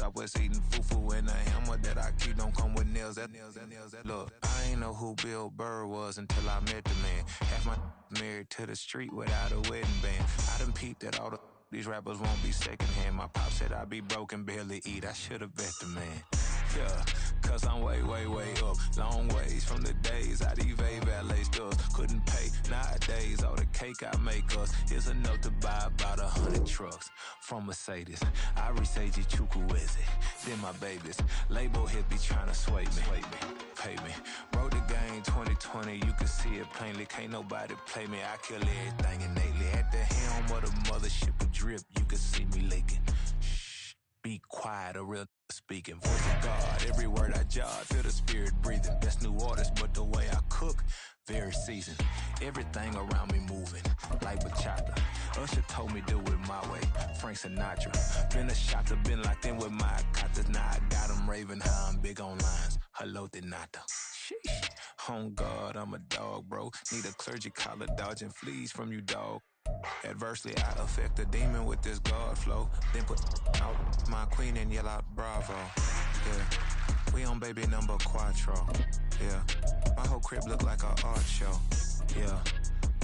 Southwest eating fufu and a hammer that I keep don't come with nails. Look, I ain't know who Bill Burr was until I met the man. Half my married to the street without a wedding band. I done peeped that all these rappers won't be secondhand. My pop said I'd be broken, barely eat. I should've bet the man. Yeah, cause I'm way, way, way up. Long ways from the days I evade valet stores. Couldn't pay nowadays. All the cake I make us is enough to buy about 100 trucks from Mercedes. I resage Chukwueze, then my babies. Label hit be trying to sway me. Pay me. Wrote the game 2020, you can see it plainly. Can't nobody play me. I kill everything innately. At the helm of the mothership of drip, you can see me leaking. Shh, be quiet, a real speaking. Voice of God, every word I jot, feel the spirit breathing. Best new artist, but the way I cook, very seasoned. Everything around me moving, like bachata. Usher told me do it my way, Frank Sinatra. Been a shotter, been locked in with my katas. Now I got them raving how I'm big on lines. Hello, Denata. Sheesh. On God, I'm a dog, bro. Need a clergy collar, dodging fleas from you, dog. Adversely, I affect the demon with this God flow. Then put out my queen and yell out bravo. Yeah, we on baby number quattro. Yeah, my whole crib look like an art show. Yeah,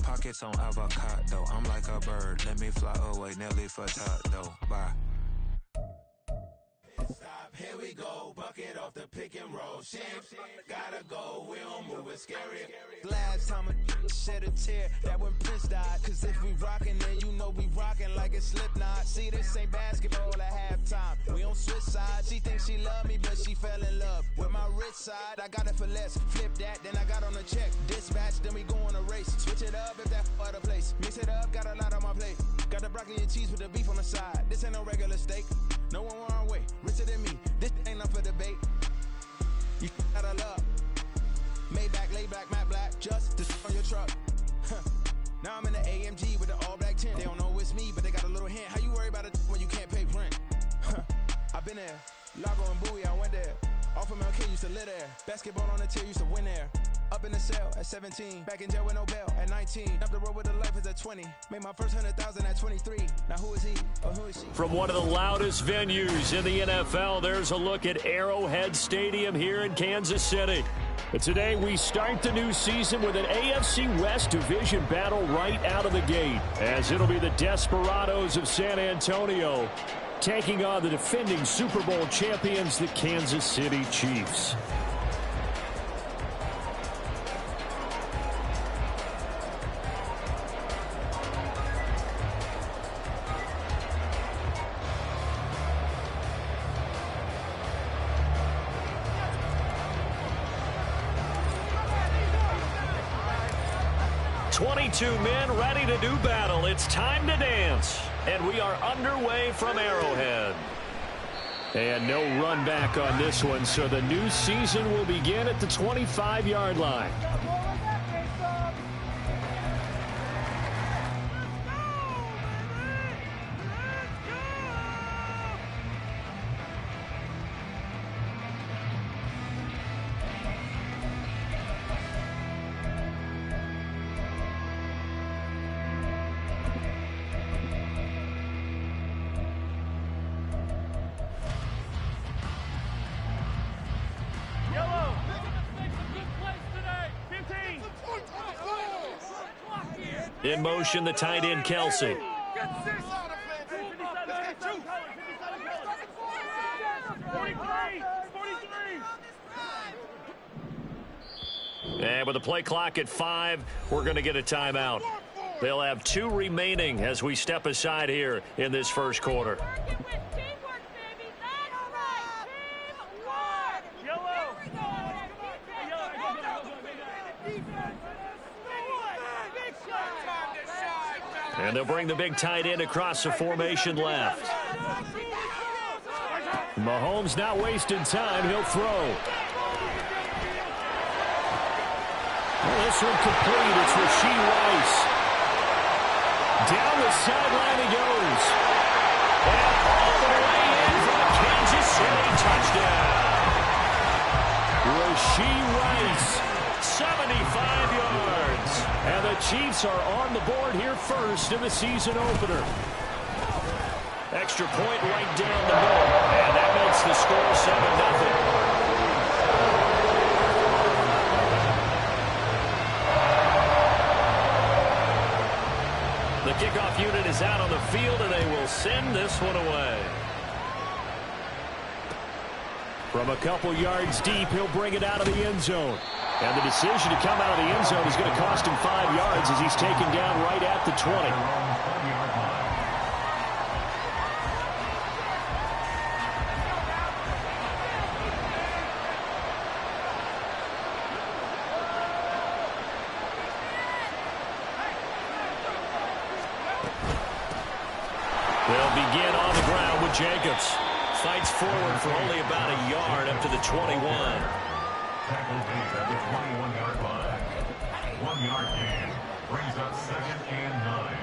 pockets on avocado. I'm like a bird, let me fly away. Nelly Furtado, bye. Stop, here we go, bucket off the pick and roll. Shit, gotta go, we don't move it, scary. Last time a shed a tear, that when Prince died. Cause if we rockin', then you know we rockin' like it's Slipknot. See, this ain't basketball at halftime. We on switch sides. She thinks she love me, but she fell in love with my rich side. I got it for less. Flip that, then I got on a check. Dispatch, then we go on a race. Switch it up if that other place. Mix it up, got a lot on my plate. Got the broccoli and cheese with the beef on the side. This ain't no regular steak. No one wrong way, richer than me. This ain't up for debate. You got a love. Maybach, laid back, matte black, just to on your truck. Now I'm in the AMG with the all black tint. They don't know it's me, but they got a little hint. How you worry about it when you can't pay rent? I've been there. Lago and Bowie, I went there. Off of Mount K, used to live there. Basketball on the tier, used to win there. Up in the cell at 17. Back in jail with no bail at 19. Up the road with the life is at 20. Made my first 100,000 at 23. Now who is he or who is she? From one of the loudest venues in the NFL, there's a look at Arrowhead Stadium here in Kansas City. But today we start the new season with an AFC West division battle right out of the gate, as it'll be the Desperados of San Antonio taking on the defending Super Bowl champions, the Kansas City Chiefs. Men ready to do battle. It's time to dance. And we are underway from Arrowhead. And no run back on this one, so the new season will begin at the 25-yard line. In motion, the tight end, Kelsey. And with the play clock at 5, we're going to get a timeout. They'll have 2 remaining as we step aside here in this first quarter. And they'll bring the big tight end across the formation left. Mahomes not wasting time. He'll throw. Well, this one complete. It's Rashee Rice. Down the sideline he goes. And all the way in for the Kansas City touchdown. Rashee Rice, 75 yards. And the Chiefs are on the board here first in the season opener. Extra point right down the middle. And that makes the score 7-0. The kickoff unit is out on the field, and they will send this one away. From a couple yards deep, he'll bring it out of the end zone. And the decision to come out of the end zone is going to cost him 5 yards as he's taken down right at the 20. They'll begin on the ground with Jacobs. Fights forward for only about a yard up to the 21. Tackle made at the 21-yard line. 1 yard gain brings up 2nd and 9.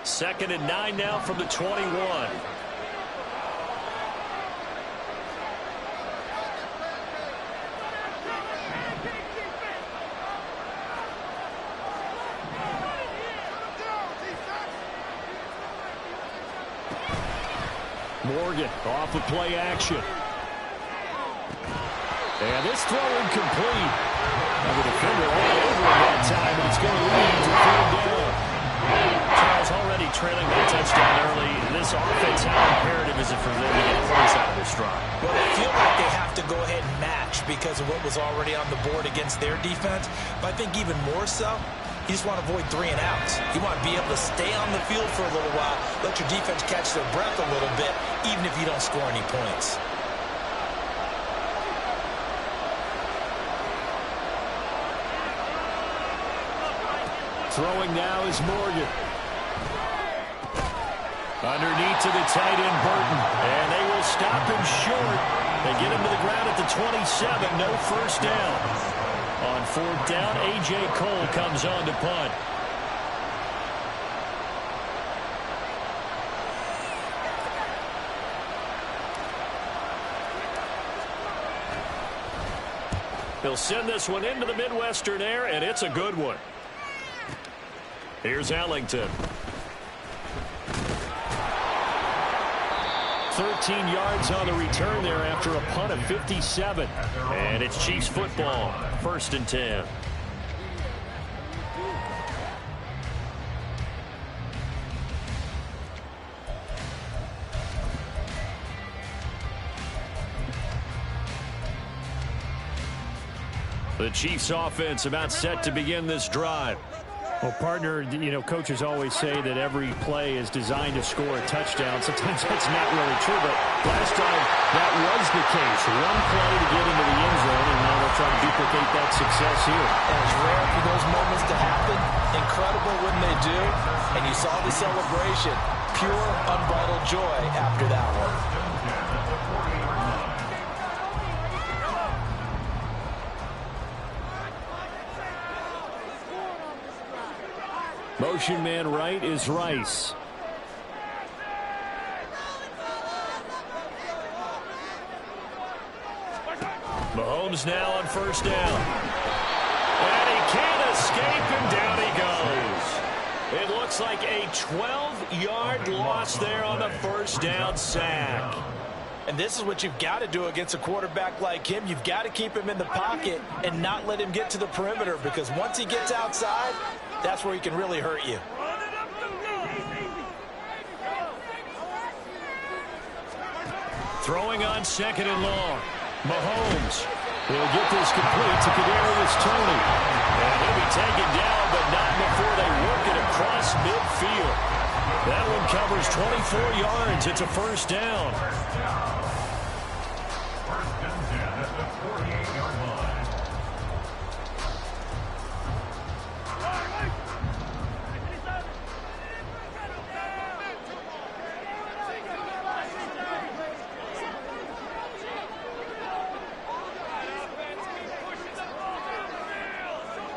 Second and 9 now from the 21. Morgan off of play action. And this throw incomplete. And the defender all over him that time, and it's going to lead to 3rd down. Charles already trailing that touchdown early. This offense, how imperative is it for them to get points out of this drive? Well, they feel like they have to go ahead and match because of what was already on the board against their defense. But I think even more so, you just want to avoid 3 and outs. You want to be able to stay on the field for a little while, let your defense catch their breath a little bit, even if you don't score any points. Throwing now is Morgan. Underneath to the tight end, Burton. And they will stop him short. They get him to the ground at the 27. No first down. On 4th down, A.J. Cole comes on to punt. He'll send this one into the Midwestern air, and it's a good one. Here's Ellington. 13 yards on the return there after a punt of 57. And it's Chiefs football. 1st and 10. The Chiefs offense about set to begin this drive. Well, partner, you know, coaches always say that every play is designed to score a touchdown. Sometimes that's not really true, but last time that was the case. One play to get into the end zone, and now they'll try to duplicate that success here. And it's rare for those moments to happen. Incredible when they do. And you saw the celebration. Pure, unbridled joy after that one. Motion man right is Rice. Mahomes now on 1st down. And he can't escape, and down he goes. It looks like a 12-yard loss there on the 1st down sack. And this is what you've got to do against a quarterback like him. You've got to keep him in the pocket and not let him get to the perimeter, because once he gets outside, that's where he can really hurt you. Throwing on 2nd and long. Mahomes will get this complete to Kadarius Toney. And he'll be taken down, but not before they work it across midfield. That one covers 24 yards. It's a 1st down. 1st and 10 at the 48-yard line.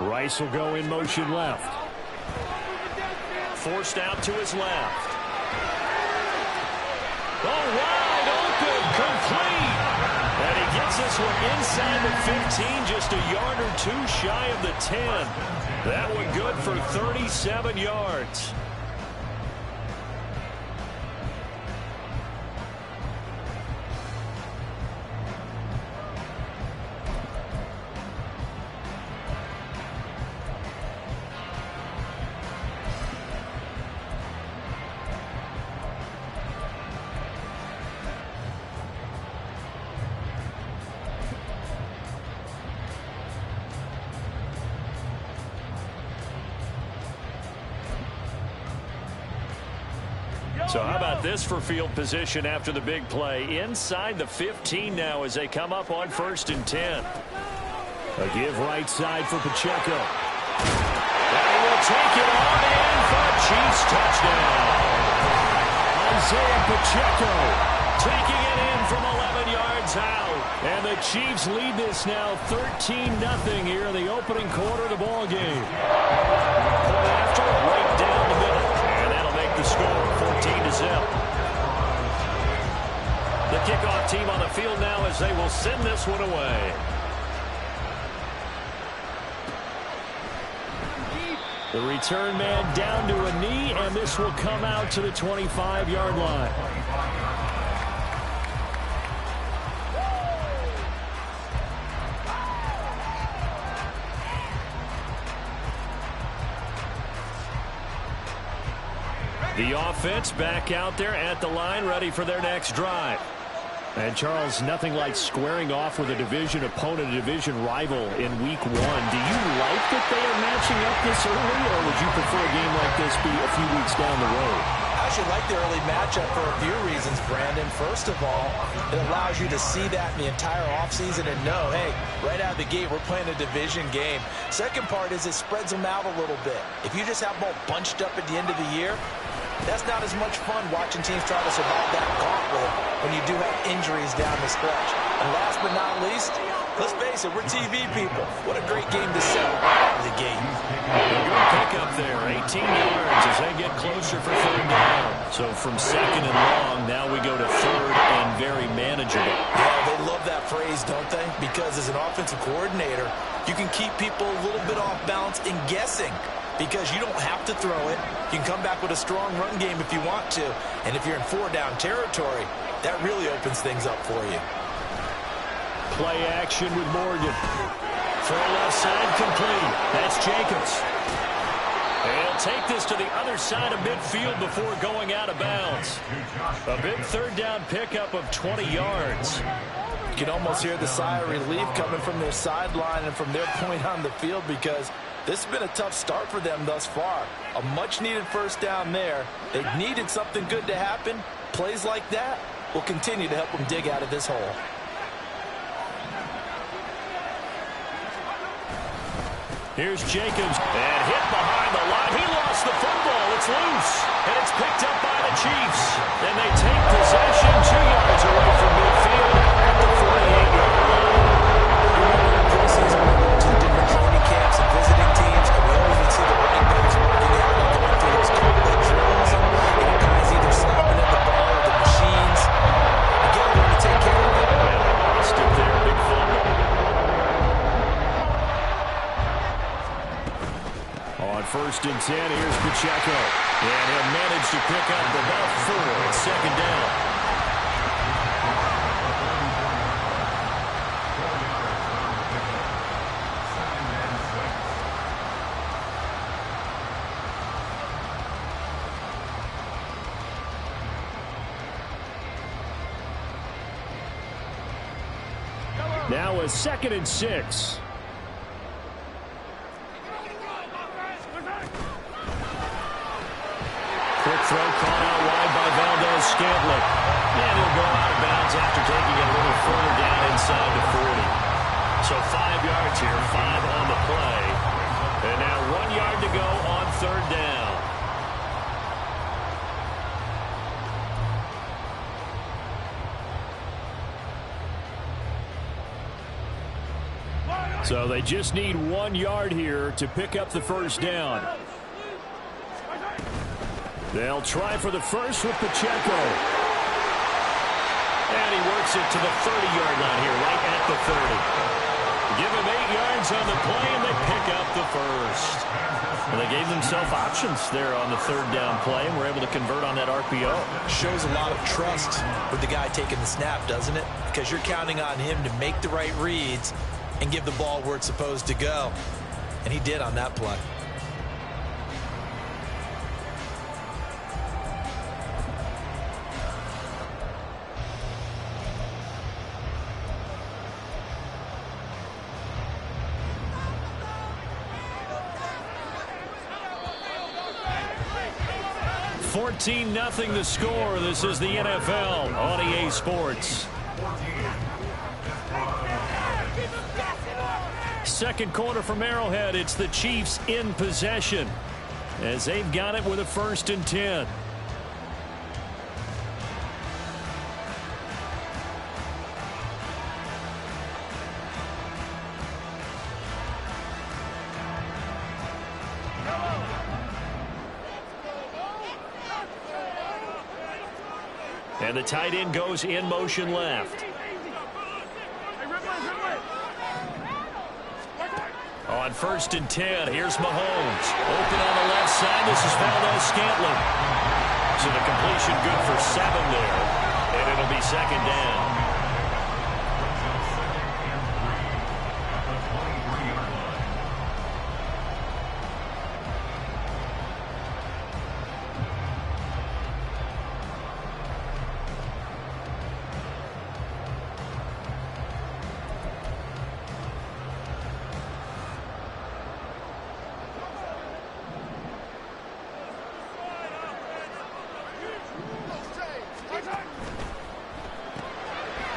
Rice will go in motion left. Forced out to his left. Oh, wide open, complete. And he gets this one inside the 15, just a yard or two shy of the 10. That one good for 37 yards. So how about this for field position after the big play? Inside the 15 now as they come up on 1st and 10. A give right side for Pacheco. And he will take it on in for a Chiefs touchdown. Isaiah Pacheco taking it in from 11 yards out. And the Chiefs lead this now 13-0 here in the opening quarter of the ball game. Point after, right down the middle. And that'll make the score 14-0. The kickoff team on the field now as they will send this one away. The return man down to a knee, and this will come out to the 25-yard line. The offense back out there at the line, ready for their next drive. And, Charles, nothing like squaring off with a division opponent, a division rival in Week 1. Do you like that they are matching up this early, or would you prefer a game like this be a few weeks down the road? I actually like the early matchup for a few reasons, Brandon. First of all, it allows you to see that in the entire offseason and know, hey, right out of the gate, we're playing a division game. Second part is it spreads them out a little bit. If you just have them all bunched up at the end of the year, that's not as much fun watching teams try to survive that gauntlet when you do have injuries down the stretch. And last but not least, let's face it, we're TV people. What a great game to sell out of the gate. A good pickup there, 18 yards as they get closer for 3rd down. So from 2nd and long, now we go to 3rd and very manageable. Yeah, they love that phrase, don't they? Because as an offensive coordinator, you can keep people a little bit off balance and guessing. Because you don't have to throw it. You can come back with a strong run game if you want to. And if you're in 4-down territory, that really opens things up for you. Play action with Morgan. Throw left side complete. That's Jacobs. They'll take this to the other side of midfield before going out of bounds. A big 3rd down pickup of 20 yards. You can almost hear the sigh of relief coming from their sideline and from their point on the field because this has been a tough start for them thus far. A much-needed 1st down there. They needed something good to happen. Plays like that will continue to help them dig out of this hole. Here's Jacobs, and hit behind the line. He lost the football. It's loose, and it's picked up by the Chiefs. And they take possession 2 yards away from midfield at the 48-yard line. Preseason, we went to different training camps and visiting teams, and we always would see the running backs working out and going through those complete drills. And guys either snapping at the ball or the machines. Again, we're going to take care of it. Stood there, big fumble. On 1st and 10, here's Pacheco. And he'll manage to pick up about 4 at 2nd down. Now a 2nd and 6. Quick throw caught out wide by Valdes-Scantling. And he'll go out of bounds after taking it a little further down inside the 40. So 5 yards here, 5 on the play. And now 1 yard to go on 3rd down. So they just need 1 yard here to pick up the 1st down. They'll try for the first with Pacheco. And he works it to the 30-yard line here, right at the 30. Give him 8 yards on the play, and they pick up the first. And they gave themselves options there on the third down play, and were able to convert on that RPO. Shows a lot of trust with the guy taking the snap, doesn't it? Because you're counting on him to make the right reads and give the ball where it's supposed to go. And he did on that play. Nothing the score. This is the NFL on EA Sports. Second quarter from Arrowhead. It's the Chiefs in possession as they've got it with a 1st and 10. And the tight end goes in motion left. On 1st and 10, here's Mahomes. Open on the left side. This is Valdez-Scantling. So the completion good for 7 there. And it'll be 2nd down.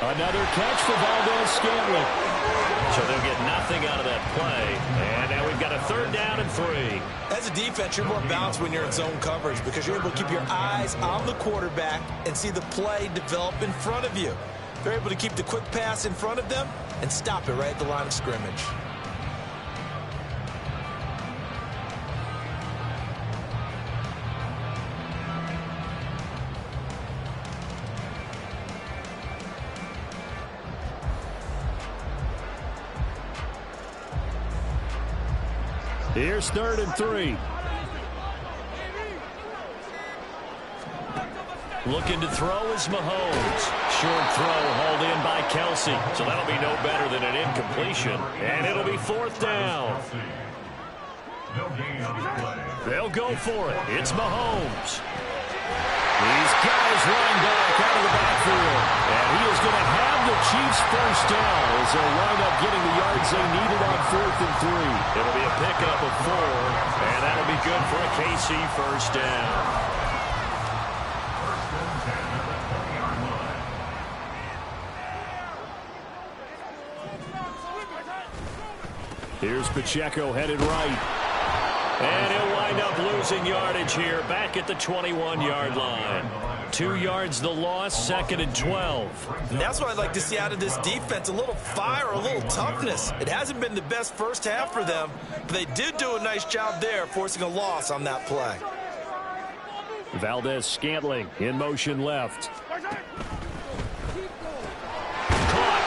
Another catch for Valdez-Scantling. So they'll get nothing out of that play. And now we've got a 3rd down and 3. As a defense, you're more balanced when you're in zone coverage because you're able to keep your eyes on the quarterback and see the play develop in front of you. They're able to keep the quick pass in front of them and stop it right at the line of scrimmage. Here's 3rd and 3. Looking to throw is Mahomes. Short throw hauled in by Kelsey. So that'll be no better than an incompletion. And it'll be 4th down. They'll go for it. It's Mahomes. He's got his running back out of the backfield. And he is going to have the Chiefs 1st down as they'll wind up getting the yards they needed on 4th and 3. It'll be a pickup of 4, and that'll be good for a KC 1st down. Here's Pacheco headed right. And he'll wind up losing yardage here back at the 21-yard line. 2 yards the loss, 2nd and 12. And that's what I'd like to see out of this defense, a little fire, a little toughness. It hasn't been the best first half for them, but they did do a nice job there forcing a loss on that play. Valdez-Scantling in motion left. Caught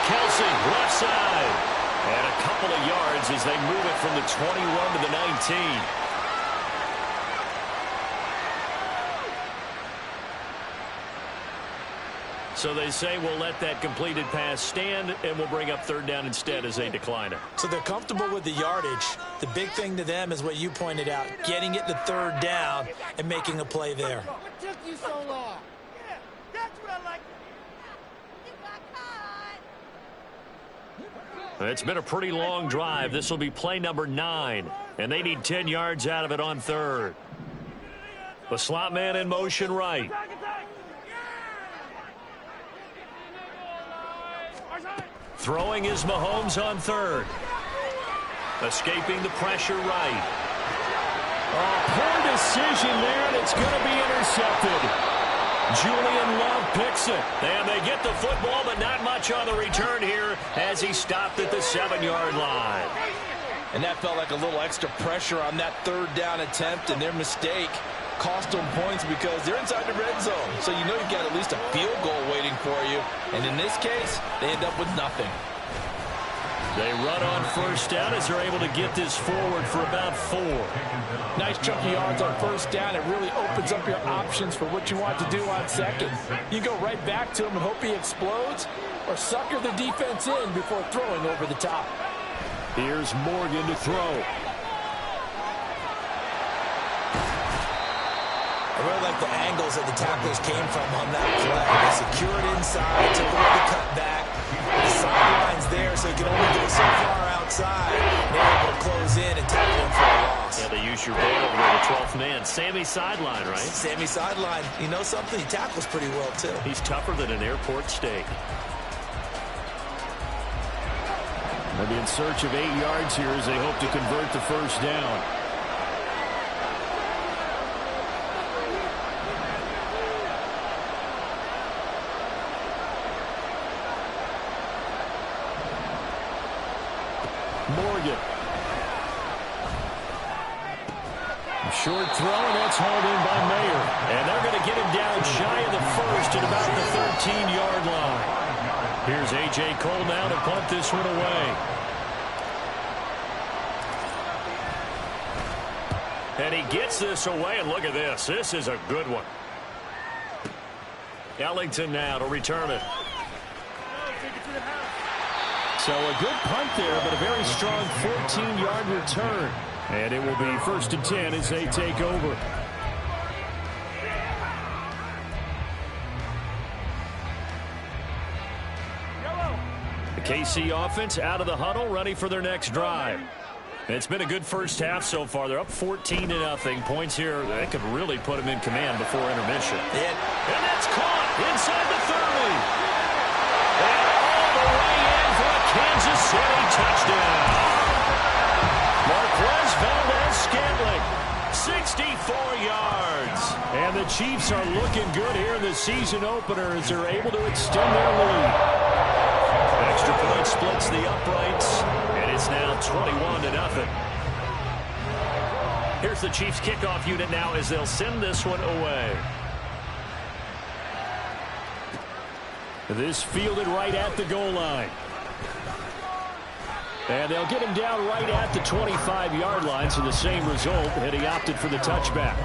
Kelsey, left side. And a couple of yards as they move it from the 21 to the 19. So they say we'll let that completed pass stand, and we'll bring up 3rd down instead as they decline it. So they're comfortable with the yardage. The big thing to them is what you pointed out, getting it to 3rd down and making a play there. What took you so long? Yeah, that's what I like. It's been a pretty long drive. This will be play number 9, and they need 10 yards out of it on 3rd. The slot man in motion right. Throwing is Mahomes on 3rd. Escaping the pressure right. Oh, poor decision there, and it's going to be intercepted. Julian Love picks it. And they get the football, but not much on the return here as he stopped at the 7-yard line. And that felt like a little extra pressure on that 3rd down attempt, and their mistake cost them points because they're inside the red zone. So you know you've got at least a field goal waiting for you. And in this case, they end up with nothing. They run on first down as they're able to get this forward for about 4. Nice chunk of yards on first down. It really opens up your options for what you want to do on second. You go right back to him and hope he explodes, or sucker the defense in before throwing over the top. Here's Morgan to throw. I really like the angles that the tacklers came from on that play. They secured inside, took away the cutback. The sideline's there, so you can only go so far outside. They're able to close in and tackle him for a loss. Yeah, they use your ball over there, the 12th man. Sammy sideline, right? Sammy sideline. You know something? He tackles pretty well, too. He's tougher than an airport steak. They'll be in search of 8 yards here as they hope to convert the first down. Morgan. A short throw, and that's hauled in by Mayer. And they're going to get him down shy of the first at about the 13-yard line. Here's A.J. Cole now to punt this one away. And he gets this away, and look at this. This is a good one. Ellington now to return it. So a good punt there, but a very strong 14-yard return. And it will be 1st and 10 as they take over. The KC offense out of the huddle, ready for their next drive. It's been a good first half so far. They're up 14-0. Points here, they could really put them in command before intermission. And that's caught inside the 30. And all the way in for a Kansas City touchdown. Marquez Valdez-Scantling, 64 yards. And the Chiefs are looking good here in the season opener as they're able to extend their lead. Extra point splits the uprights, and it's now 21-0. Here's the Chiefs kickoff unit now as they'll send this one away. This fielded right at the goal line. And they'll get him down right at the 25-yard line, so the same result, and he opted for the touchback.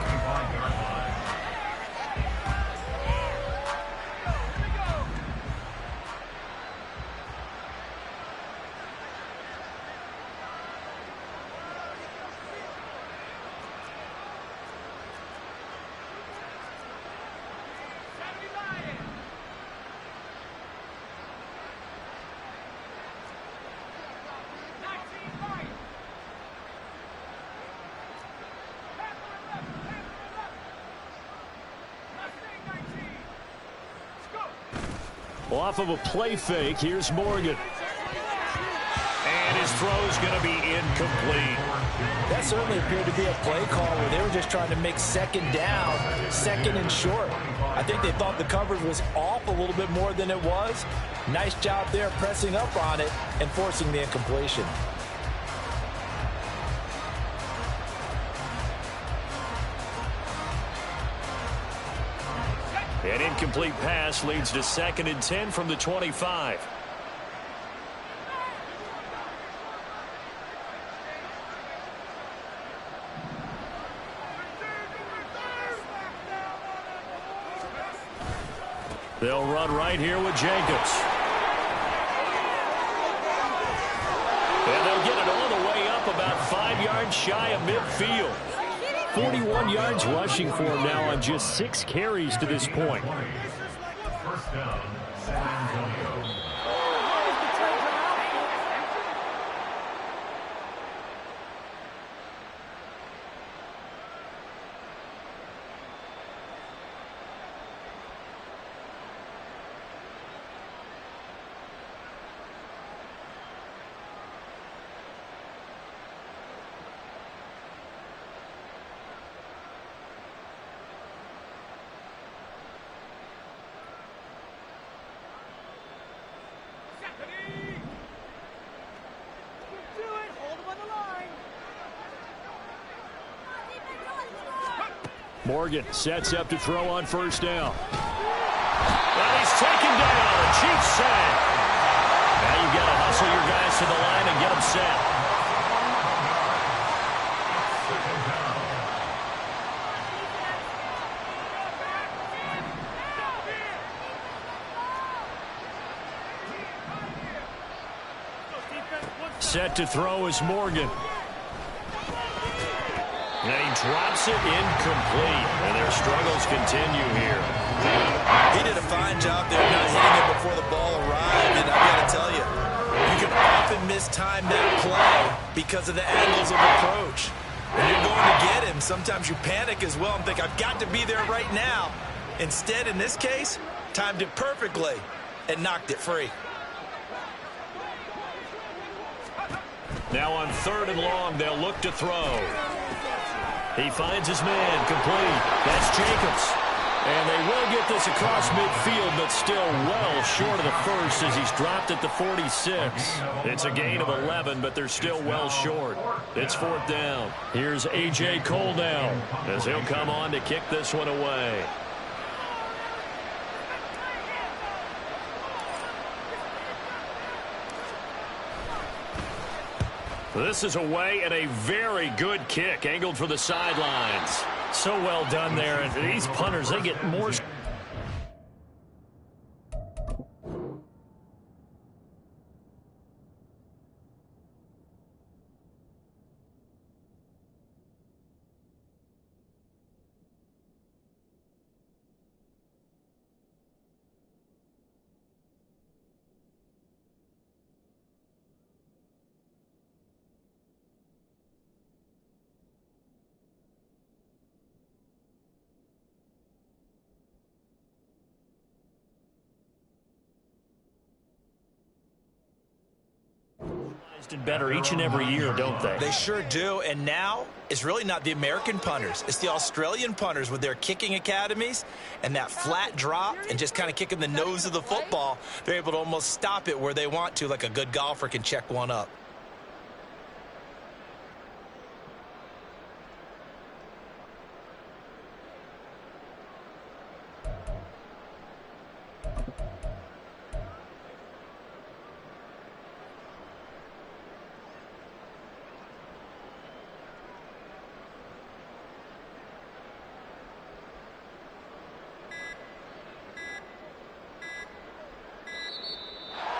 Off of a play fake, here's Morgan. And his throw's going to be incomplete. That certainly appeared to be a play call where they were just trying to make second down, second and short. I think they thought the coverage was off a little bit more than it was. Nice job there pressing up on it and forcing the incompletion. An incomplete pass leads to 2nd and 10 from the 25. They'll run right here with Jacobs. And they'll get it all the way up about 5 yards shy of midfield. 41 yards rushing for him now on just 6 carries to this point. First down, San Antonio. Morgan sets up to throw on first down. And he's taken down. A cheap sack. Now you've got to hustle your guys to the line and get them set. Set to throw is Morgan. And he drops it incomplete. And their struggles continue here. He did a fine job there not hitting it before the ball arrived. And I've got to tell you, you can often mistime that play because of the angles of approach. When you're going to get him, sometimes you panic as well and think, I've got to be there right now. Instead, in this case, timed it perfectly and knocked it free. Now on 3rd and long, they'll look to throw. He finds his man, complete. That's Jacobs. And they will get this across midfield, but still well short of the first as he's dropped at the 46. It's a gain of 11, but they're still well short. It's 4th down. Here's A.J. Cole now as he'll come on to kick this one away. This is away and a very good kick angled for the sidelines. So well done there. And these punters, they get more. Better each and every year, don't they? They sure do. And now it's really not the American punters. It's the Australian punters with their kicking academies and that flat drop and just kind of kicking the nose of the football. They're able to almost stop it where they want to, like a good golfer can check one up.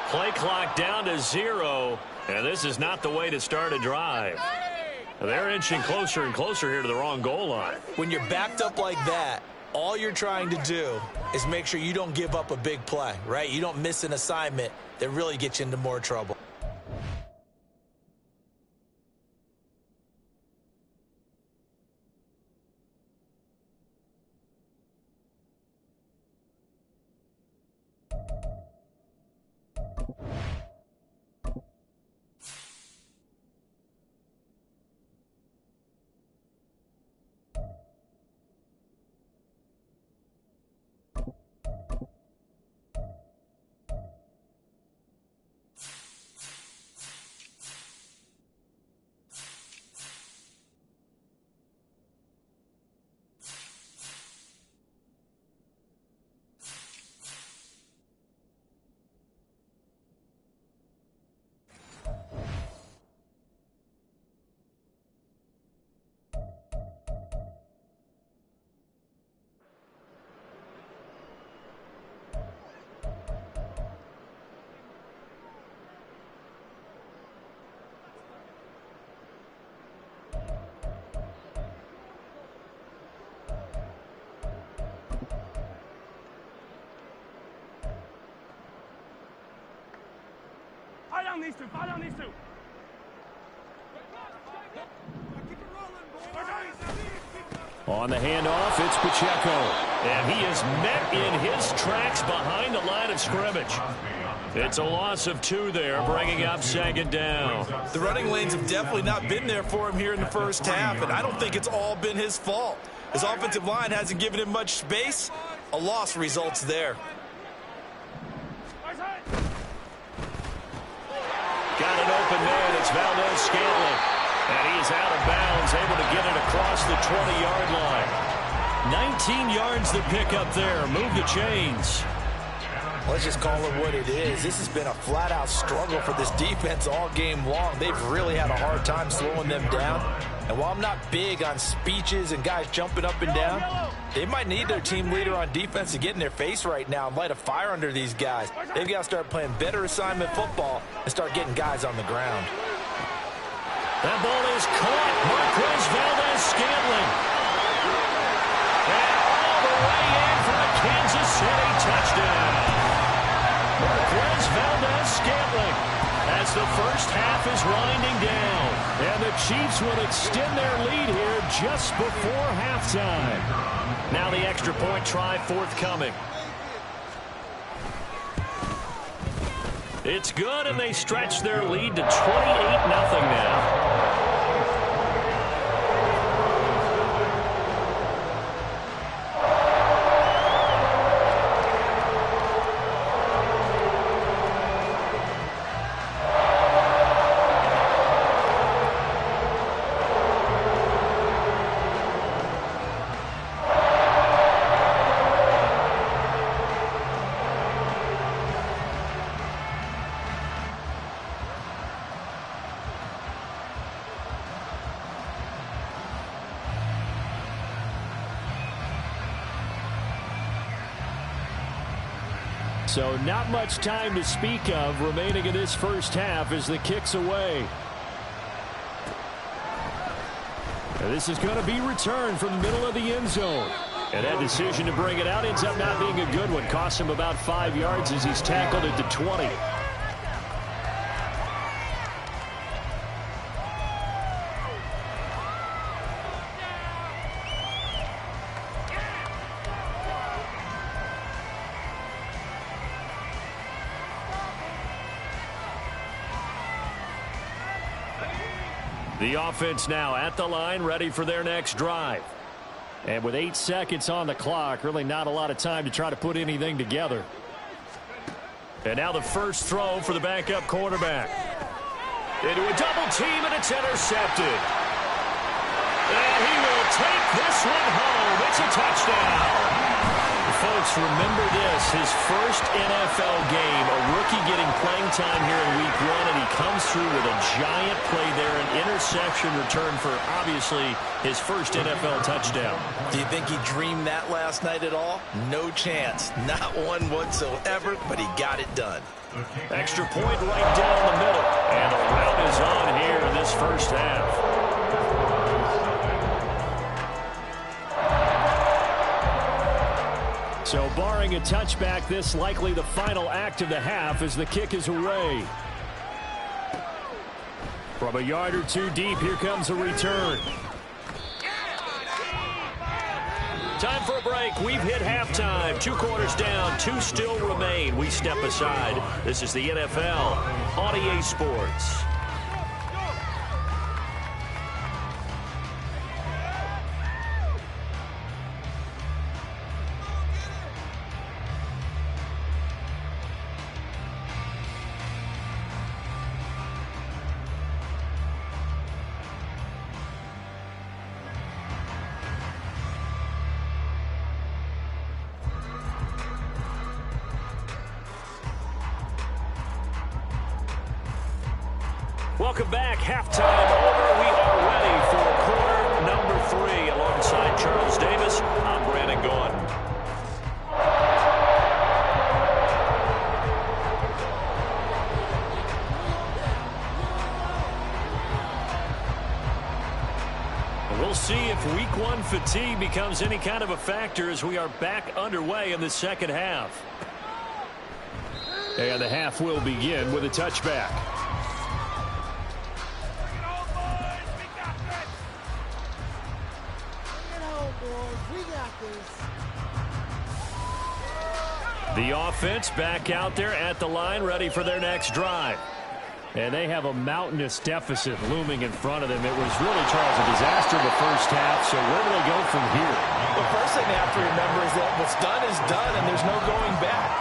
Play clock down to 0, and this is not the way to start a drive. They're inching closer and closer here to the wrong goal line. When you're backed up like that, all you're trying to do is make sure you don't give up a big play, right? You don't miss an assignment that really gets you into more trouble. Fire on these two. On the handoff, it's Pacheco. And he is met in his tracks behind the line of scrimmage. It's a loss of 2 there, bringing up 2nd down. The running lanes have definitely not been there for him here in the first half, and I don't think it's all been his fault. His offensive line hasn't given him much space. A loss results there. Got an open man. It's Valdez-Scantling. And he is out of bounds, able to get it across the 20-yard line. 19 yards to pick up there. Move the chains. Let's just call it what it is. This has been a flat-out struggle for this defense all game long. They've really had a hard time slowing them down. And while I'm not big on speeches and guys jumping up and down, they might need their team leader on defense to get in their face right now and light a fire under these guys. They've got to start playing better assignment football and start getting guys on the ground. That ball is caught. Marquez Valdes-Scantling. And all the way in for a Kansas City touchdown. Marquez Valdes-Scantling as the first half is winding down. And the Chiefs will extend their lead here just before halftime. Now the extra point try forthcoming. It's good, and they stretch their lead to 28-0 now. So not much time to speak of remaining in this first half as the kick's away. And this is going to be returned from the middle of the end zone. And that decision to bring it out ends up not being a good one. Costs him about 5 yards as he's tackled at the 20. The offense now at the line, ready for their next drive. And with 8 seconds on the clock, really not a lot of time to try to put anything together. And now the first throw for the backup quarterback. Into a double team, and it's intercepted. And he will take this one home. It's a touchdown. Folks, remember this, his first NFL game, a rookie getting playing time here in week 1, and he comes through with a giant play there, an interception return for, obviously, his first NFL touchdown. Do you think he dreamed that last night at all? No chance. Not one whatsoever, but he got it done. Extra point right down the middle, and the rout is on here in this first half. So barring a touchback, this likely the final act of the half as the kick is away. From a yard or two deep, here comes a return. Time for a break. We've hit halftime. 2 quarters down, 2 still remain. We step aside. This is the NFL on EA Sports. Welcome back. Halftime over. We are ready for quarter number 3. Alongside Charles Davis, I'm Brandon Gaudin. We'll see if week 1 fatigue becomes any kind of a factor as we are back underway in the second half. And the half will begin with a touchback. The offense back out there at the line, ready for their next drive. And they have a mountainous deficit looming in front of them. It was really, Charles, a disaster the first half, so where do they go from here? The first thing they have to remember is that what's done is done, and there's no going back.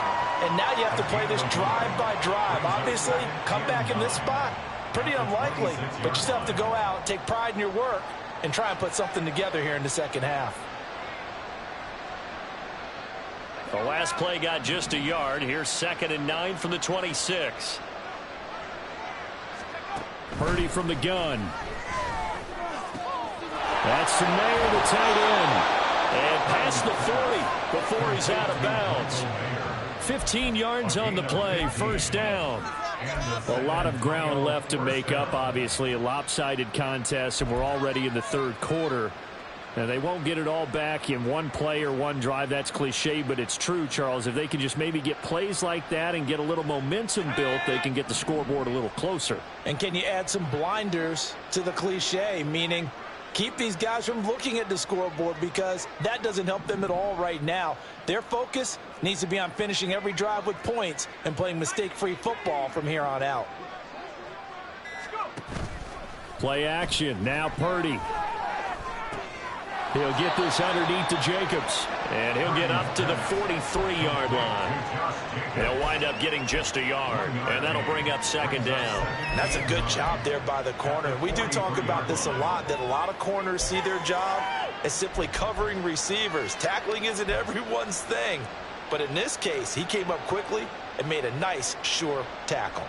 And now you have to play this drive by drive. Obviously, come back in this spot, pretty unlikely, but you still have to go out, take pride in your work, and try and put something together here in the second half. The last play got just a yard. Here's 2nd and 9 from the 26. Purdy from the gun. That's to Mayer, the tight end. And past the 40 before he's out of bounds. 15 yards on the play, first down. A lot of ground left to make up, obviously. A lopsided contest, and we're already in the third quarter. Now, they won't get it all back in one play or one drive. That's cliche, but it's true, Charles. If they can just maybe get plays like that and get a little momentum built, they can get the scoreboard a little closer. And can you add some blinders to the cliche, meaning keep these guys from looking at the scoreboard, because that doesn't help them at all right now. Their focus needs to be on finishing every drive with points and playing mistake-free football from here on out. Play action. Now Purdy. He'll get this underneath to Jacobs. And he'll get up to the 43-yard line. He'll wind up getting just a yard. And that'll bring up 2nd down. That's a good job there by the corner. We do talk about this a lot, that a lot of corners see their job as simply covering receivers. Tackling isn't everyone's thing. But in this case, he came up quickly and made a nice, sure tackle.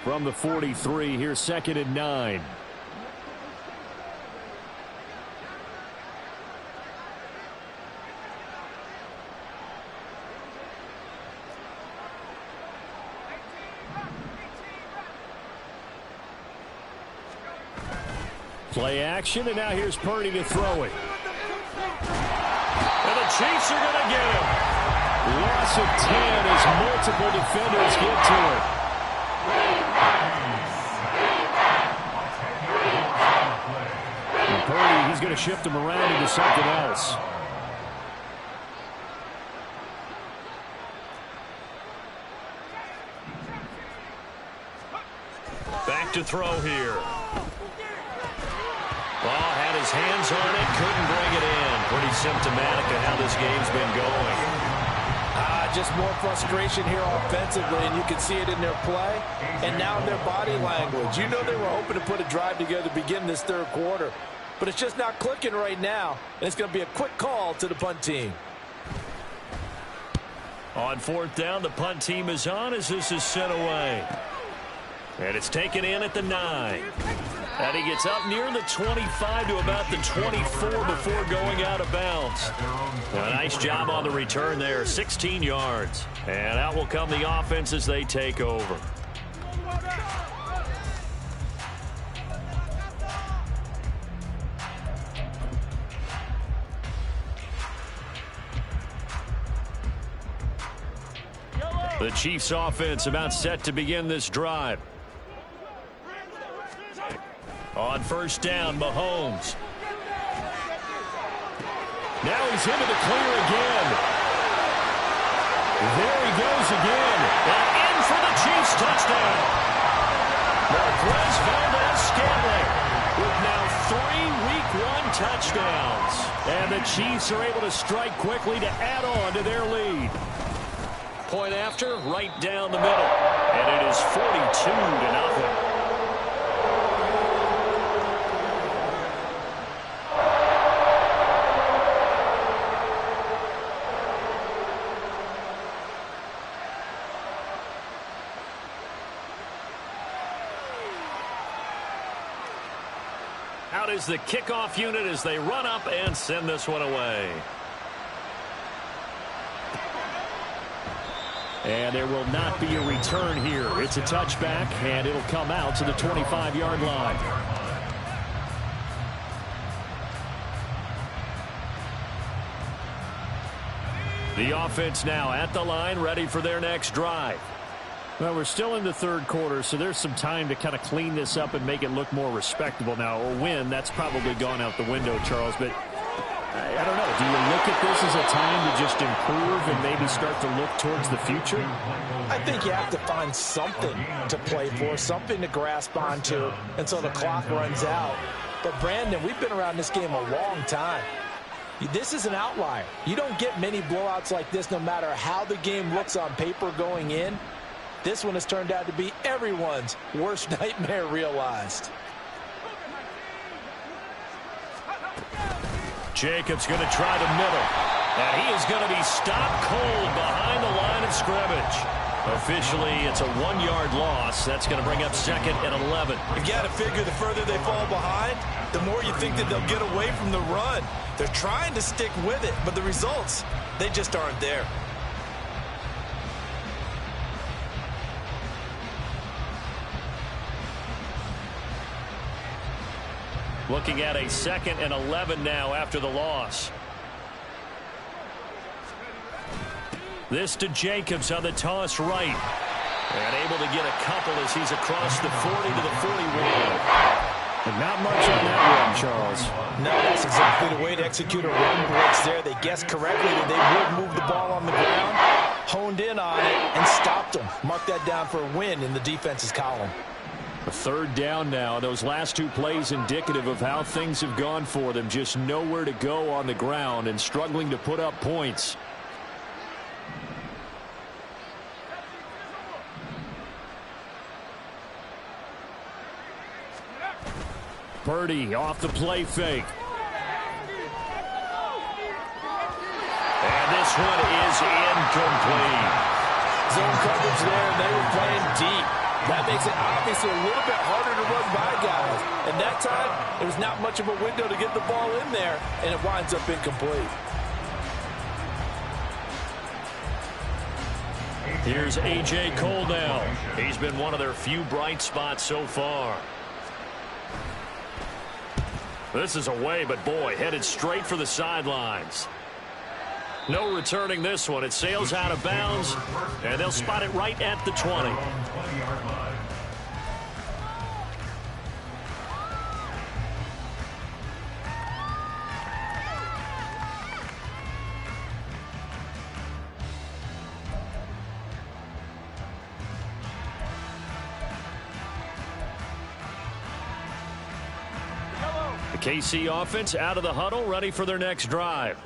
From the 43, here's 2nd and 9. Play action, and now here's Purdy to throw it. And the Chiefs are going to get him. Loss of 10 as multiple defenders get to it. And Purdy, he's going to shift him around into something else. Back to throw here. Ball had his hands on it, couldn't bring it in. Pretty symptomatic of how this game's been going. Just more frustration here offensively, and you can see it in their play and now in their body language. You know they were hoping to put a drive together to begin this third quarter, but it's just not clicking right now, and it's going to be a quick call to the punt team. On 4th down, the punt team is on as this is sent away. And it's taken in at the 9. And he gets up near the 25 to about the 24 before going out of bounds. A nice job on the return there, 16 yards. And out will come the offense as they take over. The Chiefs offense about set to begin this drive. On 1st down, Mahomes. Now he's into the clear again. There he goes again. And in for the Chiefs touchdown. Marquez Valdes-Scantling with now 3 Week 1 touchdowns. And the Chiefs are able to strike quickly to add on to their lead. Point after, right down the middle. And it is 42-0. Out is the kickoff unit as they run up and send this one away. And there will not be a return here. It's a touchback, and it'll come out to the 25-yard line. The offense now at the line, ready for their next drive. Well, we're still in the third quarter, so there's some time to kind of clean this up and make it look more respectable now. Or win, that's probably gone out the window, Charles. But I don't know. Do you look at this as a time to just improve and maybe start to look towards the future? I think you have to find something to play for, something to grasp onto until the clock runs out. But, Brandon, we've been around this game a long time. This is an outlier. You don't get many blowouts like this no matter how the game looks on paper going in. This one has turned out to be everyone's worst nightmare realized. Jacobs going to try the middle. And he is going to be stopped cold behind the line of scrimmage. Officially, it's a 1-yard loss. That's going to bring up 2nd and 11. You got to figure the further they fall behind, the more you think that they'll get away from the run. They're trying to stick with it, but the results, they just aren't there. Looking at a 2nd and 11 now after the loss. This to Jacobs on the toss right. And able to get a couple as he's across the 40 to the 41. And not much on that run, Charles. No, that's exactly the way to execute a run blitz there. They guessed correctly that they would move the ball on the ground, honed in on it, and stopped them. Mark that down for a win in the defense's column. A 3rd down now. Those last 2 plays indicative of how things have gone for them. Just nowhere to go on the ground and struggling to put up points. Purdy off the play fake. And this one is incomplete. Zone coverage there, and they were playing deep. That makes it obviously a little bit harder to run by guys. And that time, there was not much of a window to get the ball in there, and it winds up incomplete. Here's A.J. Cole now. He's been one of their few bright spots so far. This is away, but boy, headed straight for the sidelines. No returning this one. It sails out of bounds, and they'll spot it right at the 20. The KC offense out of the huddle, ready for their next drive.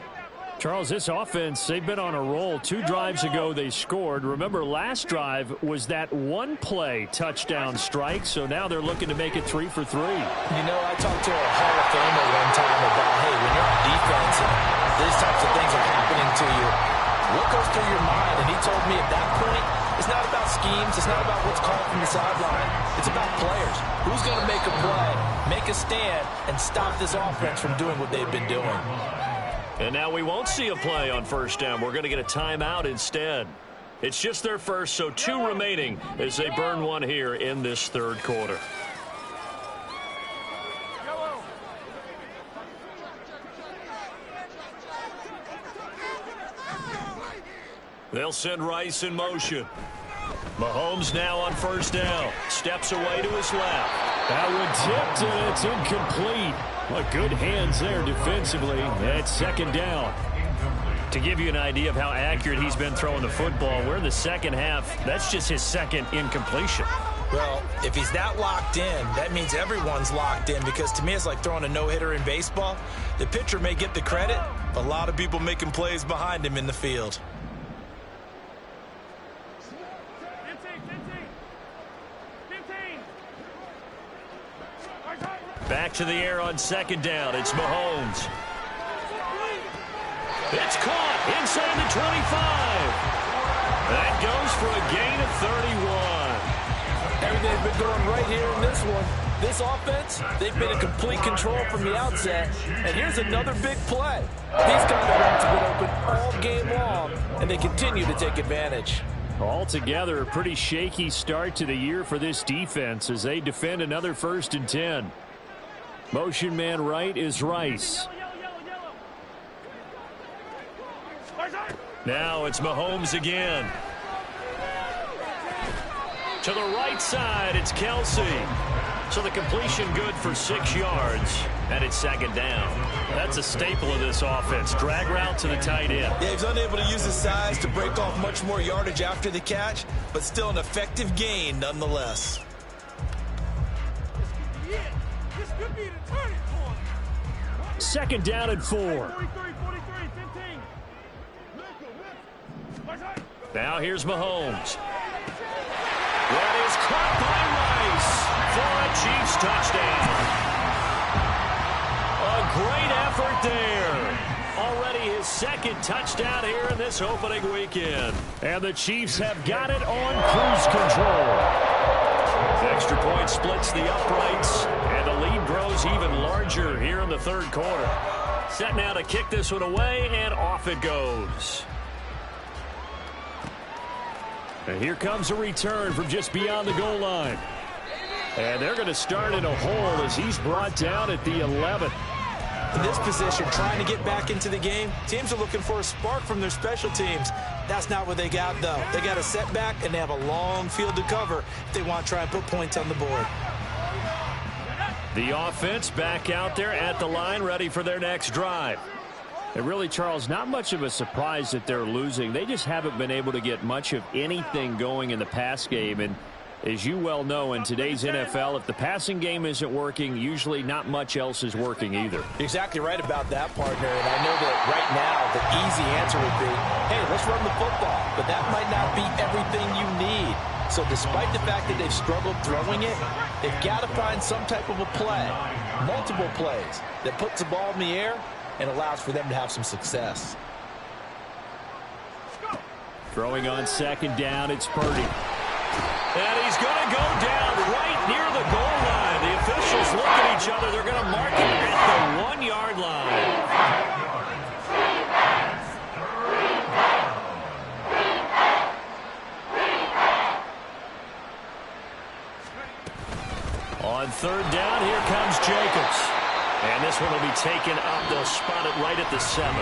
Charles, this offense, they've been on a roll. 2 drives ago they scored. Remember, last drive was that 1-play touchdown strike, so now they're looking to make it 3 for 3. You know, I talked to a Hall of Famer one time about, hey, when you're on defense and these types of things are happening to you, what goes through your mind? And he told me at that point, it's not about schemes. It's not about what's called from the sideline. It's about players. Who's going to make a play, make a stand, and stop this offense from doing what they've been doing. And now we won't see a play on 1st down. We're going to get a timeout instead. It's just their first, so 2 remaining as they burn one here in this 3rd quarter. They'll send Rice in motion. Mahomes now on 1st down. Steps away to his left. That one tipped, and it's incomplete. Well, good hands there defensively. That's 2nd down. To give you an idea of how accurate he's been throwing the football, we're in the 2nd half. That's just his 2nd incompletion. Well, if he's that locked in, that means everyone's locked in, because to me it's like throwing a no-hitter in baseball. The pitcher may get the credit, but a lot of people making plays behind him in the field. Back to the air on 2nd down. It's Mahomes. It's caught inside the 25. That goes for a gain of 31. Everything's been going right here in this one. This offense, they've been in complete control from the outset. And here's another big play. These kind of runs have been open all game long, and they continue to take advantage. Altogether, a pretty shaky start to the year for this defense as they defend another 1st and 10. Motion man right is Rice. Now it's Mahomes again. To the right side, it's Kelsey. So the completion good for 6 yards, and it's 2nd down. That's a staple of this offense. Drag route to the tight end. Yeah, he's unable to use his size to break off much more yardage after the catch, but still an effective gain nonetheless. 2nd down and 4. Now here's Mahomes. That is caught by Rice for a Chiefs touchdown. A great effort right there. Already his second touchdown here in this opening weekend. And the Chiefs have got it on cruise control. The extra point splits the uprights, and the lead grows even larger here in the third quarter. Set now to kick this one away, and off it goes. And here comes a return from just beyond the goal line. And they're going to start in a hole as he's brought down at the 11. In this position, trying to get back into the game, teams are looking for a spark from their special teams. That's not what they got, though. They got a setback, and they have a long field to cover if they want to try and put points on the board. The offense back out there at the line, ready for their next drive. And really, Charles, not much of a surprise that they're losing. They just haven't been able to get much of anything going in the pass game. And as you well know, in today's NFL, if the passing game isn't working, usually not much else is working either. Exactly right about that, partner. And I know that right now the easy answer would be, hey, let's run the football. But that might not be everything you need. So despite the fact that they've struggled throwing it, they've got to find some type of a play, multiple plays, that puts the ball in the air and allows for them to have some success. Throwing on second down, it's Purdy. And he's going to go down right near the goal line. The officials look at each other. They're going to mark him at the 1-yard line. On third down, here comes Jacobs. And this one will be taken up. They'll spot it right at the 7.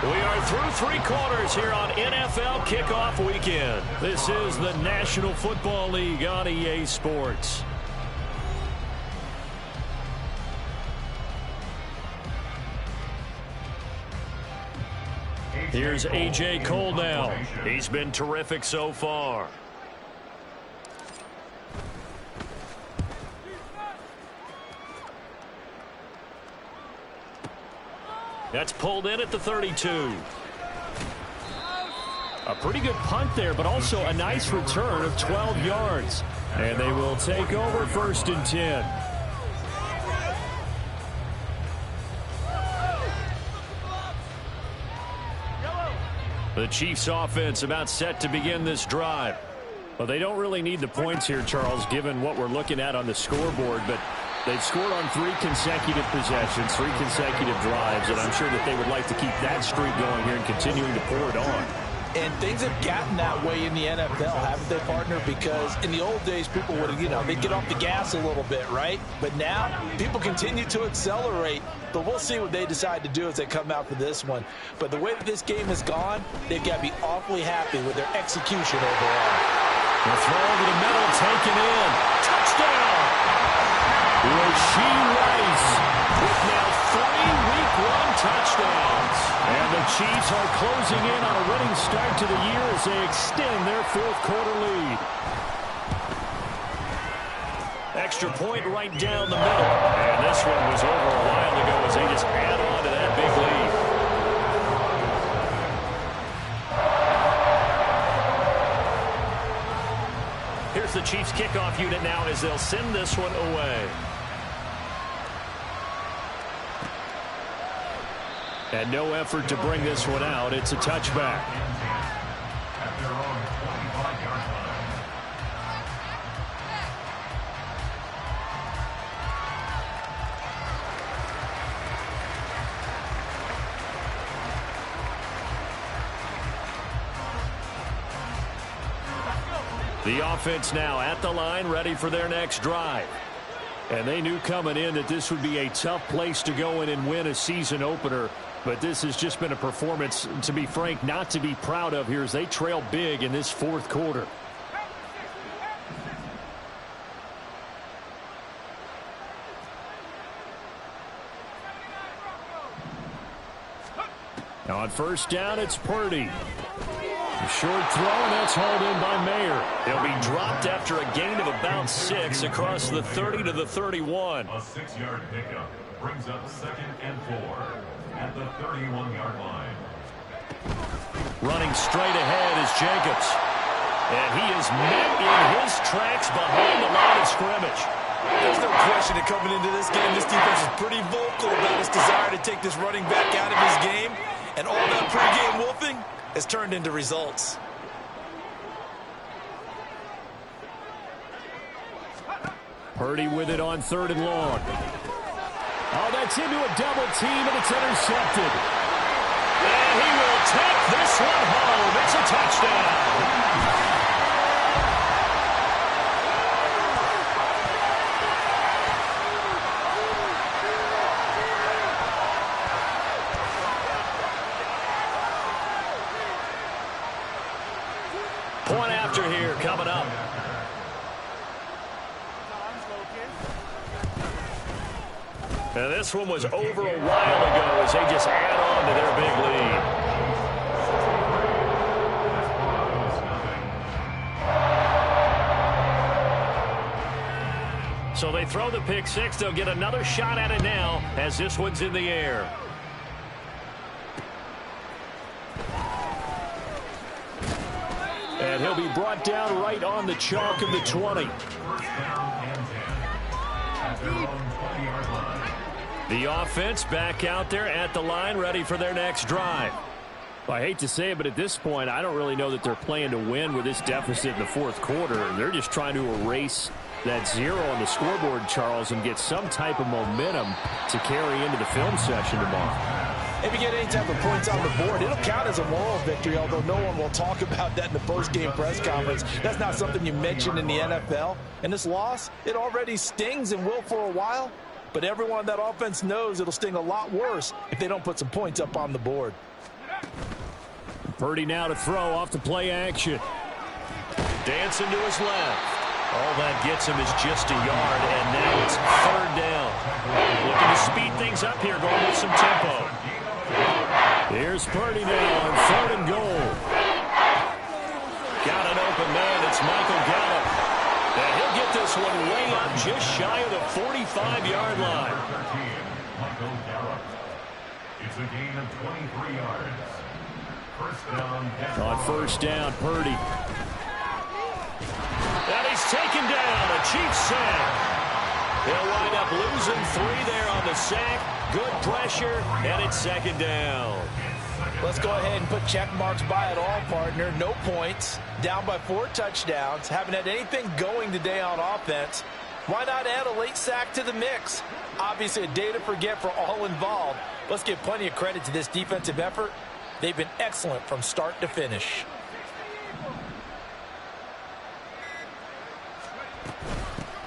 We are through 3 quarters here on NFL Kickoff Weekend. This is the National Football League on EA Sports. Here's A.J. Cole now. He's been terrific so far. That's pulled in at the 32. A pretty good punt there, but also a nice return of 12 yards. And they will take over 1st and 10. The Chiefs offense about set to begin this drive. Well, they don't really need the points here, Charles, given what we're looking at on the scoreboard, but they've scored on 3 consecutive possessions, 3 consecutive drives, and I'm sure that they would like to keep that streak going here and continuing to pour it on. And things have gotten that way in the NFL, haven't they, partner? Because in the old days, people would, they'd get off the gas a little bit, right? But now, people continue to accelerate. But we'll see what they decide to do as they come out for this one. But the way that this game has gone, they've got to be awfully happy with their execution overall. The throw over the middle, taken in. Touchdown! Rashee Rice with now 3 Week 1 touchdowns. And the Chiefs are closing in on a winning start to the year as they extend their 4th quarter lead. Extra point right down the middle. And this one was over a while ago as they just add on to that big lead. Here's the Chiefs kickoff unit now as they'll send this one away. And no effort to bring this one out. It's a touchback. The offense now at the line, ready for their next drive. And they knew coming in that this would be a tough place to go in and win a season opener. But this has just been a performance, to be frank, not to be proud of here as they trail big in this 4th quarter. Now on 1st down, it's Purdy. A short throw, and that's hauled in by Mayer. He'll be dropped after a gain of about 6 across the 30 to the 31. A 6-yard pickup brings up 2nd and 4 at the 31-yard line. Running straight ahead is Jacobs. And he is met in his tracks behind the line of scrimmage. There's no question that coming into this game, this defense is pretty vocal about its desire to take this running back out of his game. And all that pregame wolfing has turned into results. Purdy with it on 3rd and long. Oh, that's into a double team, and it's intercepted. And he will take this one home. It's a touchdown. Point after here coming up. And this one was over a while ago as they just add on to their big lead. So they throw the pick six. They'll get another shot at it now as this one's in the air. And he'll be brought down right on the chalk of the 20. The offense back out there at the line, ready for their next drive. I hate to say it, but at this point, I don't really know that they're playing to win with this deficit in the fourth quarter. They're just trying to erase that 0 on the scoreboard, Charles, and get some type of momentum to carry into the film session tomorrow. If you get any type of points on the board, it'll count as a moral victory, although no one will talk about that in the post-game press conference. That's not something you mentioned in the NFL. And this loss, it already stings and will for a while, but everyone on that offense knows it'll sting a lot worse if they don't put some points up on the board. Purdy now to throw off the play action. Dancing to his left. All that gets him is just a yard, and now it's 3rd down. Looking to speed things up here, going with some tempo. Here's Purdy now on 3rd and goal. Got an open man. It's Michael Gallup. And he'll get this one way up just shy of the 45-yard line. Michael Gallup. It's a gain of 23 yards. First down. On 1st down, Purdy. And he's taken down. A Chiefs sack. They'll wind up losing 3 there on the sack. Good pressure, and it's 2nd down. Let's go ahead and put check marks by it all, partner. No points. Down by 4 touchdowns. Haven't had anything going today on offense. Why not add a late sack to the mix? Obviously a day to forget for all involved. Let's give plenty of credit to this defensive effort. They've been excellent from start to finish.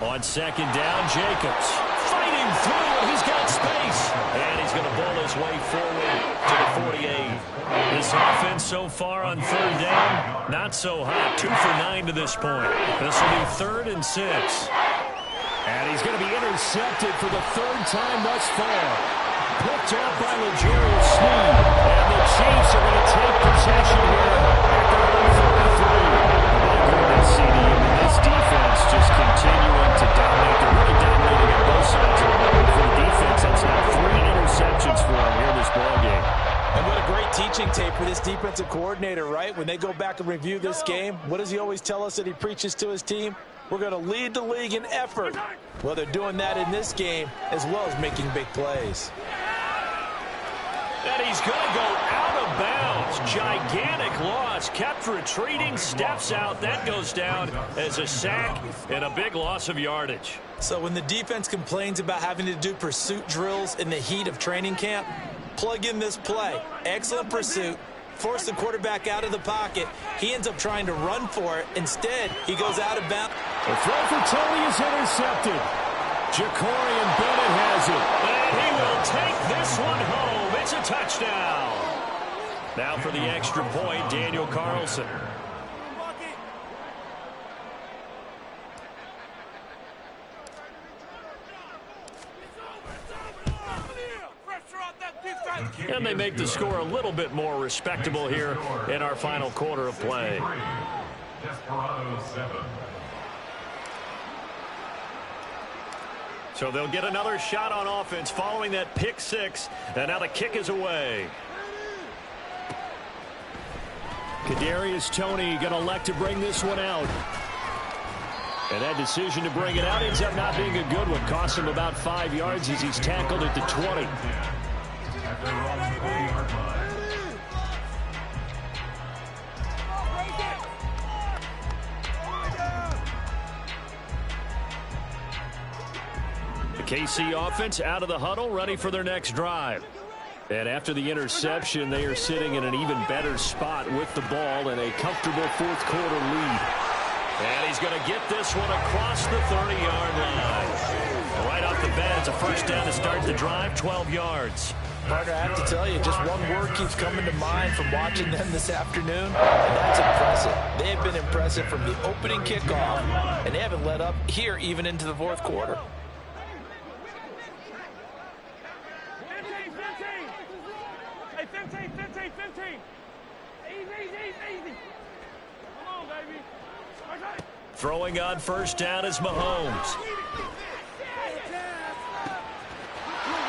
On 2nd down, Jacobs fighting through, and he's got space. And he's going to bowl his way forward to the 48. This offense so far on 3rd down, not so hot. 2 for 9 to this point. This will be 3rd and 6. And he's going to be intercepted for the 3rd time thus far. Picked up by L'Jarius Sneed. And the Chiefs are going to take possession here at their own 43. This defense just continuing to dominate. They're really dominating on both sides of the ball. For the defense, that's now 3 interceptions for them here in this ballgame. And what a great teaching tape for this defensive coordinator, right? When they go back and review this game, what does he always tell us that he preaches to his team? We're going to lead the league in effort. Well, they're doing that in this game as well as making big plays. And he's going to go out of bounds. Gigantic loss. Kept retreating. Steps out. That goes down as a sack and a big loss of yardage. So when the defense complains about having to do pursuit drills in the heat of training camp, plug in this play. Excellent pursuit. Force the quarterback out of the pocket. He ends up trying to run for it. Instead, he goes out of bounds. The throw for Tony is intercepted. Jacorian Bennett has it. And he will take this one home. It's a touchdown. Now for the extra point, Daniel Carlson. And they make the score a little bit more respectable here in our final quarter of play. Desperado 7. So they'll get another shot on offense following that pick six. And now the kick is away. Kadarius Toney going to elect to bring this one out. And that decision to bring it out ends up not being a good one. Cost him about 5 yards as he's tackled at the 20. At their own 20-yard line. The KC offense out of the huddle, ready for their next drive. And after the interception, they are sitting in an even better spot with the ball and a comfortable fourth quarter lead. And he's going to get this one across the 30-yard line. Right off the bat, it's a first down to start the drive, 12 yards. Partner, I have to tell you, just one word keeps coming to mind from watching them this afternoon, and that's impressive. They have been impressive from the opening kickoff, and they haven't let up here even into the fourth quarter. 15. Easy. Come on, baby. Okay. Throwing on first down is Mahomes.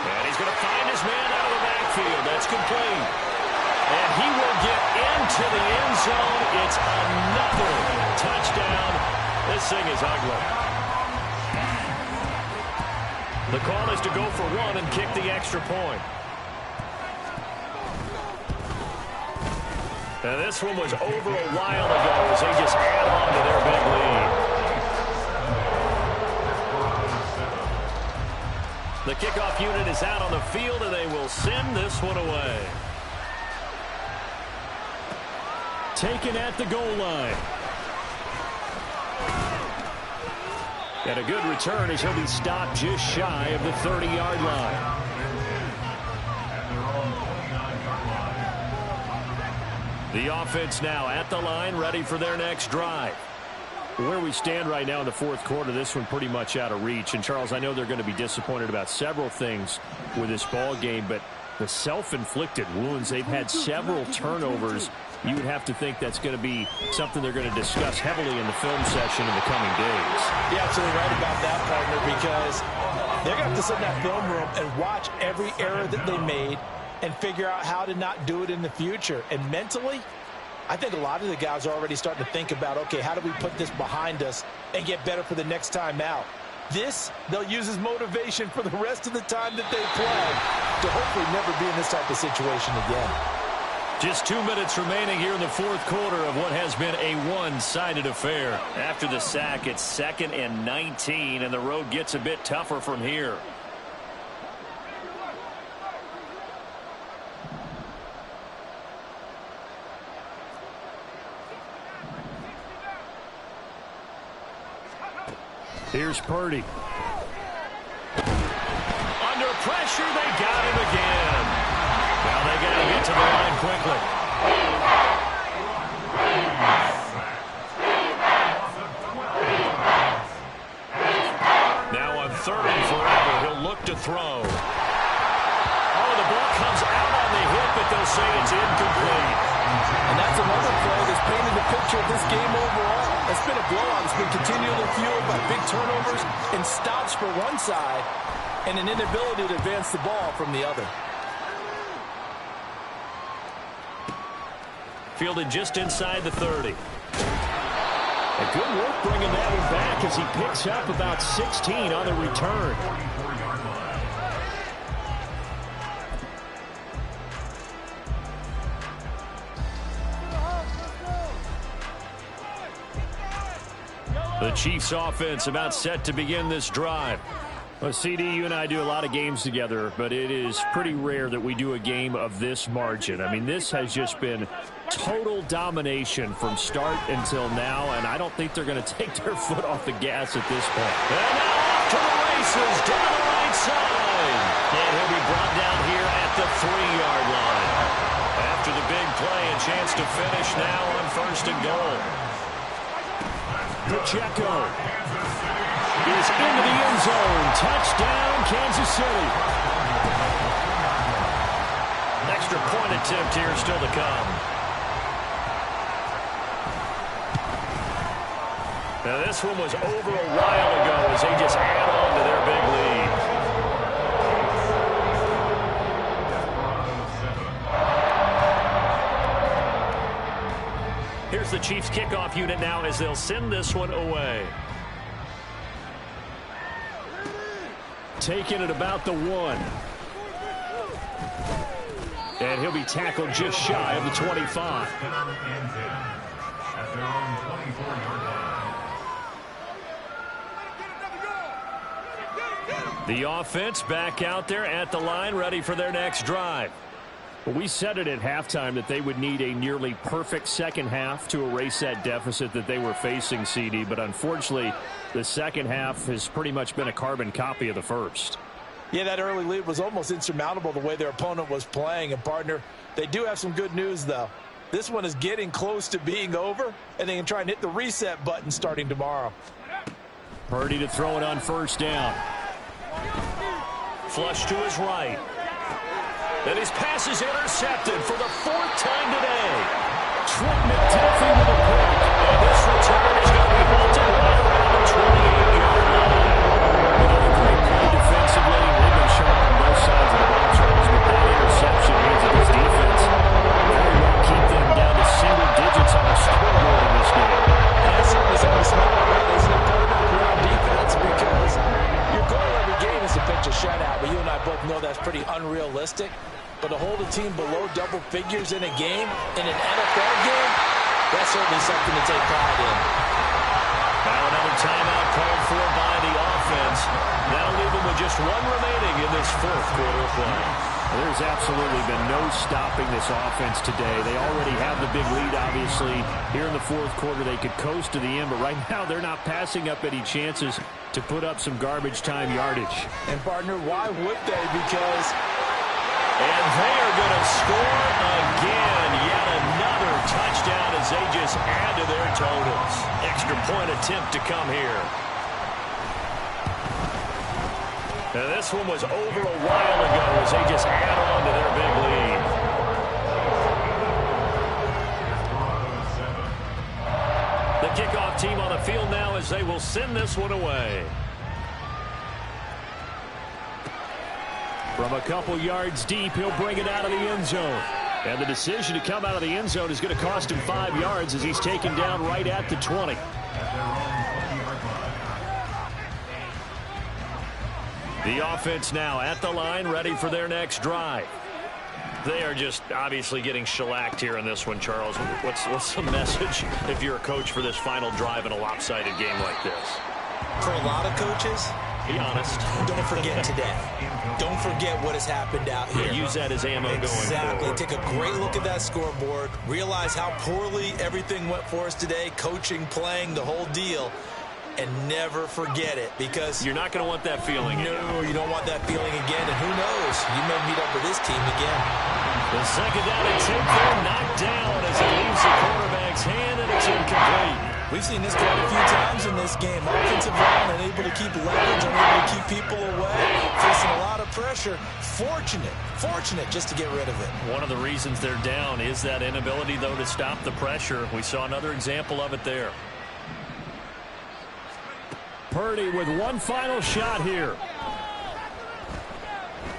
And he's going to find his man out of the backfield. That's complete. And he will get into the end zone. It's another touchdown. This thing is ugly. The call is to go for one and kick the extra point. And this one was over a while ago as they just add on to their big lead. The kickoff unit is out on the field, and they will send this one away. Taken at the goal line. And a good return as he'll be stopped just shy of the 30-yard line. The offense now at the line, ready for their next drive. Where we stand right now in the fourth quarter, this one pretty much out of reach. And, Charles, I know they're going to be disappointed about several things with this ball game, but the self-inflicted wounds, they've had several turnovers. You would have to think that's going to be something they're going to discuss heavily in the film session in the coming days. You're absolutely right about that, partner, because they're going to have to sit in that film room and watch every error that they made and figure out how to not do it in the future. And mentally, I think a lot of the guys are already starting to think about, okay, how do we put this behind us and get better for the next time out? This, they'll use as motivation for the rest of the time that they play to hopefully never be in this type of situation again. Just 2 minutes remaining here in the fourth quarter of what has been a one-sided affair. After the sack, it's 2nd and 19, and the road gets a bit tougher from here. Here's Purdy. Under pressure, they got him again. Now they got to get to the line quickly. Now on 3rd and forever, he'll look to throw. Oh, the ball comes out on the hip, but they'll say it's incomplete. And that's another play that's painted the picture of this game overall. It's been a blowout. It's been continually fueled by big turnovers and stops for one side and an inability to advance the ball from the other. Fielded just inside the 30. A good work bringing that one back as he picks up about 16 on the return. The Chiefs offense about set to begin this drive. Well, CD, you and I do a lot of games together, but it is pretty rare that we do a game of this margin. I mean, this has just been total domination from start until now, and I don't think they're going to take their foot off the gas at this point. And now off to the races down the right side. And he'll be brought down here at the 3-yard line. After the big play, a chance to finish now on 1st and goal. Pacheco is into the end zone. Touchdown, Kansas City. Extra point attempt here still to come. Now this one was over a while ago as they just add on to their big lead. Here's the Chiefs kickoff unit now as they'll send this one away. taken at about the 1. And he'll be tackled just shy of the 25. At their own 24-yard line. The offense back out there at the line, ready for their next drive. Well, we said it at halftime that they would need a nearly perfect second half to erase that deficit that they were facing, CD. But unfortunately, the second half has pretty much been a carbon copy of the first. Yeah, that early lead was almost insurmountable the way their opponent was playing. And, partner, they do have some good news, though. This one is getting close to being over, and they can try and hit the reset button starting tomorrow. Purdy to throw it on first down. Flush to his right. And his pass is intercepted for the 4th time today. Trent McDuffie with a pick. And this return is going to be halted right around the 28-yard line. Another great play defensively. They've been sharp on both sides of the ball, Charles, but that interception means that this defense very well keep them down to single digits on the scoreboard in this game. That's certainly something small about it, isn't it, partner? Ground defense, because your goal every game is to pitch a shutout, but you and I both know that's pretty unrealistic. But to hold a team below double figures in a game, in an NFL game, that's certainly something to take pride in. Now another timeout called for by the offense. That'll leave them with just 1 remaining in this 4th quarter of play. There's absolutely been no stopping this offense today. They already have the big lead, obviously. Here in the 4th quarter, they could coast to the end, but right now they're not passing up any chances to put up some garbage time yardage. And, partner, why would they? Because... And they are going to score again. Yet another touchdown as they just add to their totals. Extra point attempt to come here. Now this one was over a while ago as they just add on to their big lead. The kickoff team on the field now as they will send this one away. From a couple yards deep, he'll bring it out of the end zone. And the decision to come out of the end zone is going to cost him 5 yards as he's taken down right at the 20. The offense now at the line, ready for their next drive. They are just obviously getting shellacked here in this one, Charles. What's the message if you're a coach for this final drive in a lopsided game like this? For a lot of coaches, be honest. Don't forget today. Don't forget what has happened out here. Yeah, use that as ammo going forward. Exactly. Take a great look at that scoreboard. Realize how poorly everything went for us today. Coaching, playing, the whole deal. And never forget it, because you're not going to want that feeling. No, you don't want that feeling again. And who knows? You may meet up with this team again. The second down and 10 there, knocked down as it leaves the quarterback's hand, and it's incomplete. We've seen this quite a few times in this game. Offensive line unable to keep leverage, unable to keep people away, facing a lot of pressure. Fortunate just to get rid of it. One of the reasons they're down is that inability, though, to stop the pressure. We saw another example of it there. Purdy with one final shot here.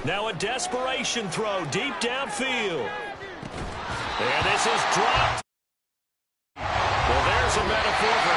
Now a desperation throw deep downfield. And this is dropped. Well, there's a metaphor for